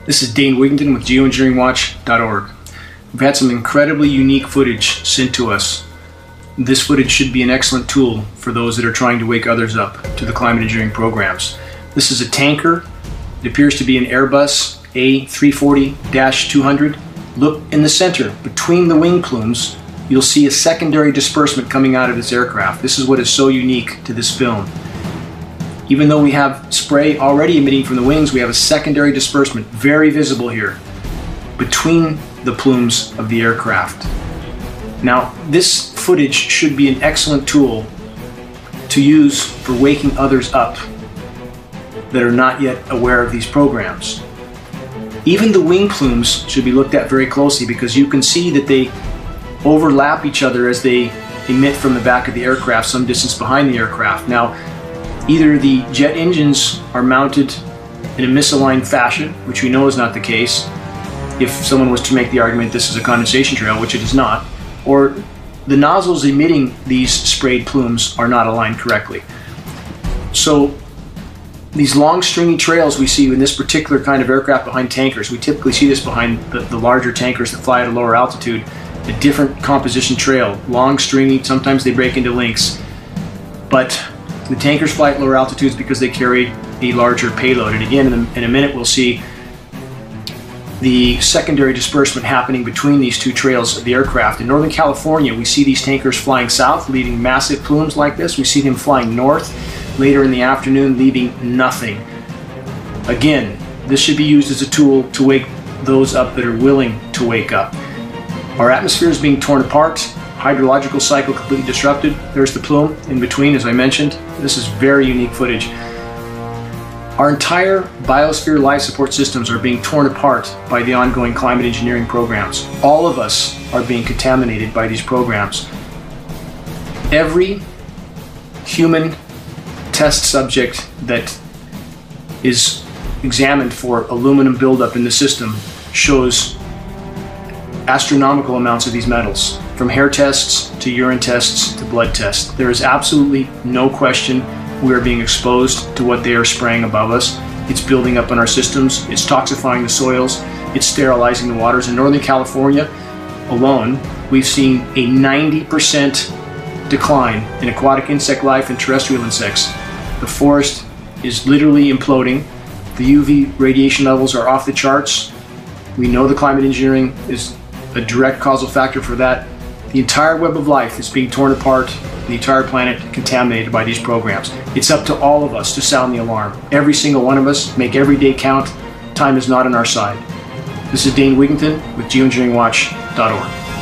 This is Dane Wigington with geoengineeringwatch.org. We've had some incredibly unique footage sent to us. This footage should be an excellent tool for those that are trying to wake others up to the climate engineering programs. This is a tanker. It appears to be an Airbus A340-200. Look in the center, between the wing plumes, you'll see a secondary disbursement coming out of this aircraft. This is what is so unique to this film. Even though we have spray already emitting from the wings, we have a secondary disbursement, very visible here, between the plumes of the aircraft. Now, this footage should be an excellent tool to use for waking others up that are not yet aware of these programs. Even the wing plumes should be looked at very closely because you can see that they overlap each other as they emit from the back of the aircraft some distance behind the aircraft. Now, either the jet engines are mounted in a misaligned fashion, which we know is not the case, if someone was to make the argument this is a condensation trail, which it is not, or the nozzles emitting these sprayed plumes are not aligned correctly. So these long stringy trails we see in this particular kind of aircraft behind tankers, we typically see this behind the larger tankers that fly at a lower altitude, a different composition trail, long stringy, sometimes they break into links, but the tankers fly at lower altitudes because they carry a larger payload. And again, in a minute, we'll see the secondary disbursement happening between these two trails of the aircraft. In Northern California, we see these tankers flying south, leaving massive plumes like this. We see them flying north later in the afternoon, leaving nothing. Again, this should be used as a tool to wake those up that are willing to wake up. Our atmosphere is being torn apart. Hydrological cycle completely disrupted. There's the plume in between, as I mentioned. This is very unique footage. Our entire biosphere life support systems are being torn apart by the ongoing climate engineering programs. All of us are being contaminated by these programs. Every human test subject that is examined for aluminum buildup in the system shows astronomical amounts of these metals, from hair tests to urine tests to blood tests. There is absolutely no question we are being exposed to what they are spraying above us. It's building up in our systems, it's toxifying the soils, it's sterilizing the waters. In Northern California alone, we've seen a 90% decline in aquatic insect life and terrestrial insects. The forest is literally imploding. The UV radiation levels are off the charts. We know the climate engineering is a direct causal factor for that. The entire web of life is being torn apart, the entire planet contaminated by these programs. It's up to all of us to sound the alarm. Every single one of us, make every day count. Time is not on our side. This is Dane Wigington with geoengineeringwatch.org.